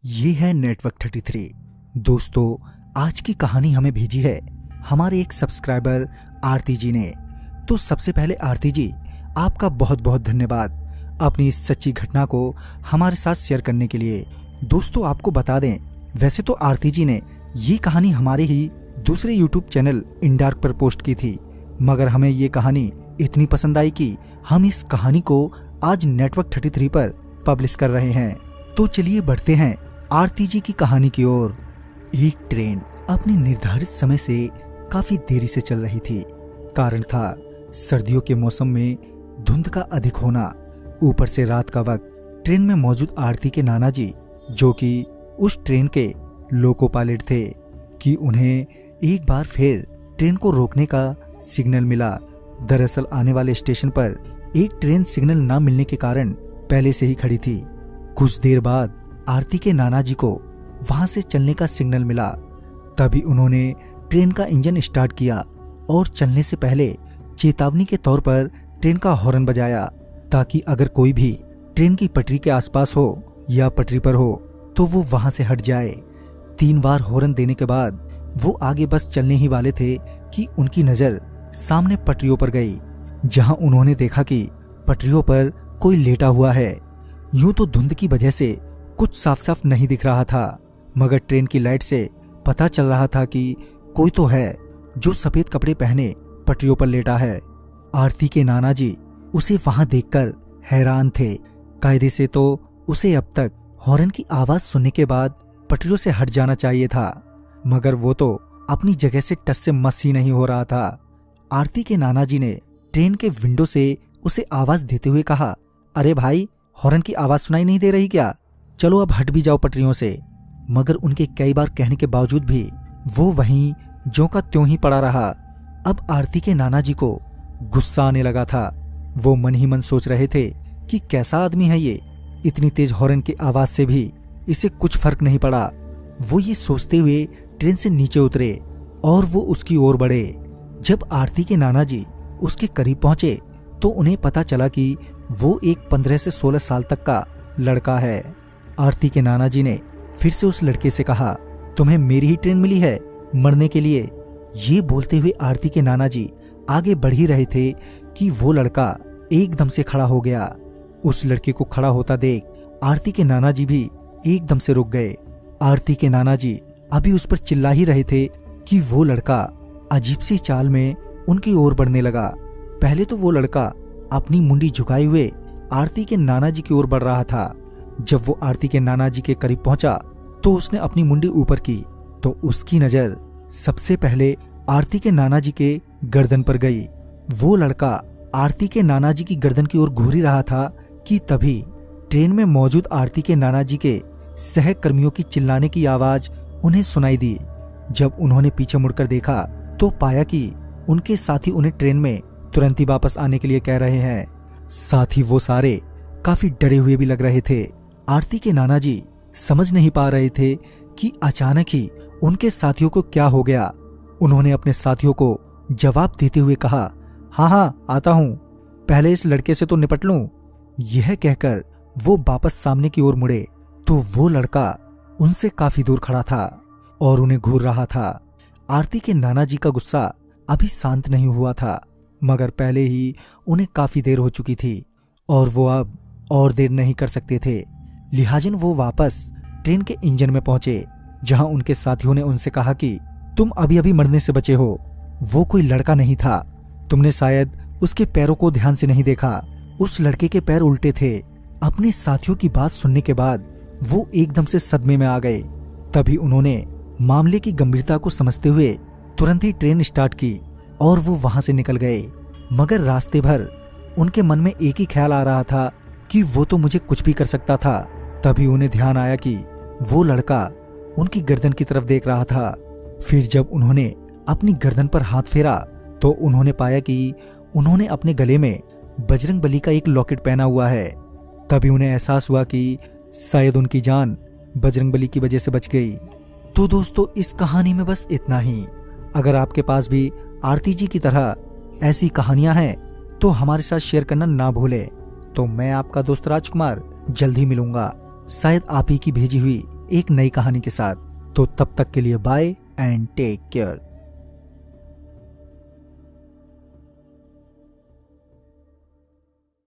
ये है नेटवर्क 33। दोस्तों, आज की कहानी हमें भेजी है हमारे एक सब्सक्राइबर आरती जी ने। तो सबसे पहले आरती जी, आपका बहुत बहुत धन्यवाद अपनी इस सच्ची घटना को हमारे साथ शेयर करने के लिए। दोस्तों, आपको बता दें, वैसे तो आरती जी ने ये कहानी हमारे ही दूसरे यूट्यूब चैनल इंडार्क पर पोस्ट की थी, मगर हमें ये कहानी इतनी पसंद आई कि हम इस कहानी को आज नेटवर्क 33 पर पब्लिश कर रहे हैं। तो चलिए बढ़ते हैं आरती जी की कहानी की ओर। एक ट्रेन अपने निर्धारित समय से काफी देरी से चल रही थी। कारण था सर्दियों के मौसम में धुंध का अधिक होना। ऊपर से रात का वक्त ट्रेन में मौजूद आरती के नाना जी, जो कि उस ट्रेन के लोको पायलट थे, कि उन्हें एक बार फिर ट्रेन को रोकने का सिग्नल मिला। दरअसल आने वाले स्टेशन पर एक ट्रेन सिग्नल न मिलने के कारण पहले से ही खड़ी थी। कुछ देर बाद आरती के नाना जी को वहां से चलने का सिग्नल मिला। तभी उन्होंने ट्रेन का इंजन स्टार्ट किया और चलने से पहले चेतावनी के तौर पर ट्रेन का हॉर्न बजाया, ताकि अगर कोई भी ट्रेन की पटरी के आसपास हो या पटरी पर हो तो वो वहां से हट जाए। 3 बार हॉर्न देने के बाद वो आगे बस चलने ही वाले थे कि उनकी नजर सामने पटरियों पर गई, जहां उन्होंने देखा कि पटरियों पर कोई लेटा हुआ है। यूं तो धुंध की वजह से कुछ साफ साफ नहीं दिख रहा था, मगर ट्रेन की लाइट से पता चल रहा था कि कोई तो है जो सफेद कपड़े पहने पटरियों पर लेटा है। आरती के नाना जी उसे वहां देखकर हैरान थे। कायदे से तो उसे अब तक हॉर्न की आवाज सुनने के बाद पटरियों से हट जाना चाहिए था, मगर वो तो अपनी जगह से टस से मस ही नहीं हो रहा था। आरती के नाना जी ने ट्रेन के विंडो से उसे आवाज देते हुए कहा, अरे भाई, हॉर्न की आवाज सुनाई नहीं दे रही क्या? चलो अब हट भी जाओ पटरियों से। मगर उनके कई बार कहने के बावजूद भी वो वहीं ज्यों का त्यों ही पड़ा रहा। अब आरती के नाना जी को गुस्सा आने लगा था। वो मन ही मन सोच रहे थे कि कैसा आदमी है ये, इतनी तेज हॉर्न की आवाज से भी इसे कुछ फर्क नहीं पड़ा। वो ये सोचते हुए ट्रेन से नीचे उतरे और वो उसकी ओर बढ़े। जब आरती के नाना जी उसके करीब पहुंचे तो उन्हें पता चला कि वो एक 15 से 16 साल तक का लड़का है। आरती के नाना जी ने फिर से उस लड़के से कहा, तुम्हें मेरी ही ट्रेन मिली है मरने के लिए? ये बोलते हुए आरती के नाना जी आगे बढ़ ही रहे थे कि वो लड़का एकदम से खड़ा हो गया। उस लड़के को खड़ा होता देख आरती के नाना जी भी एकदम से रुक गए। आरती के नाना जी अभी उस पर चिल्ला ही रहे थे कि वो लड़का अजीब सी चाल में उनकी ओर बढ़ने लगा। पहले तो वो लड़का अपनी मुंडी झुकाए हुए आरती के नाना जी की ओर बढ़ रहा था। जब वो आरती के नाना जी के करीब पहुंचा तो उसने अपनी मुंडी ऊपर की तो उसकी नजर सबसे पहले आरती के नाना जी के गर्दन पर गई। वो लड़का आरती के नाना जी की गर्दन की ओर घूर ही रहा था कि तभी ट्रेन में मौजूद आरती के नाना जी के सहकर्मियों की चिल्लाने की आवाज उन्हें सुनाई दी। जब उन्होंने पीछे मुड़कर देखा तो पाया कि उनके साथी उन्हें ट्रेन में तुरंत ही वापस आने के लिए कह रहे हैं। साथ ही वो सारे काफी डरे हुए भी लग रहे थे। आरती के नाना जी समझ नहीं पा रहे थे कि अचानक ही उनके साथियों को क्या हो गया। उन्होंने अपने साथियों को जवाब देते हुए कहा, हाँ हाँ आता हूं, पहले इस लड़के से तो निपट लूं। यह कहकर वो वापस सामने की ओर मुड़े तो वो लड़का उनसे काफी दूर खड़ा था और उन्हें घूर रहा था। आरती के नाना जी का गुस्सा अभी शांत नहीं हुआ था, मगर पहले ही उन्हें काफी देर हो चुकी थी और वो अब और देर नहीं कर सकते थे। लिहाजन वो वापस ट्रेन के इंजन में पहुंचे, जहां उनके साथियों ने उनसे कहा कि तुम अभी अभी मरने से बचे हो। वो कोई लड़का नहीं था, तुमने शायद उसके पैरों को ध्यान से नहीं देखा। उस लड़के के पैर उल्टे थे। अपने साथियों की बात सुनने के बाद वो एकदम से सदमे में आ गए। तभी उन्होंने मामले की गंभीरता को समझते हुए तुरंत ही ट्रेन स्टार्ट की और वो वहां से निकल गए। मगर रास्ते भर उनके मन में एक ही ख्याल आ रहा था कि वो तो मुझे कुछ भी कर सकता था। तभी उन्हें ध्यान आया कि वो लड़का उनकी गर्दन की तरफ देख रहा था। फिर जब उन्होंने अपनी गर्दन पर हाथ फेरा तो उन्होंने पाया कि उन्होंने अपने गले में बजरंगबली का एक लॉकेट पहना हुआ है। तभी उन्हें एहसास हुआ कि शायद उनकी जान बजरंगबली की वजह से बच गई। तो दोस्तों, इस कहानी में बस इतना ही। अगर आपके पास भी आरती जी की तरह ऐसी कहानियां हैं तो हमारे साथ शेयर करना ना भूलें। तो मैं आपका दोस्त राजकुमार जल्द ही मिलूंगा। शायद आप ही की भेजी हुई एक नई कहानी के साथ। तो तब तक के लिए बाय एंड टेक केयर।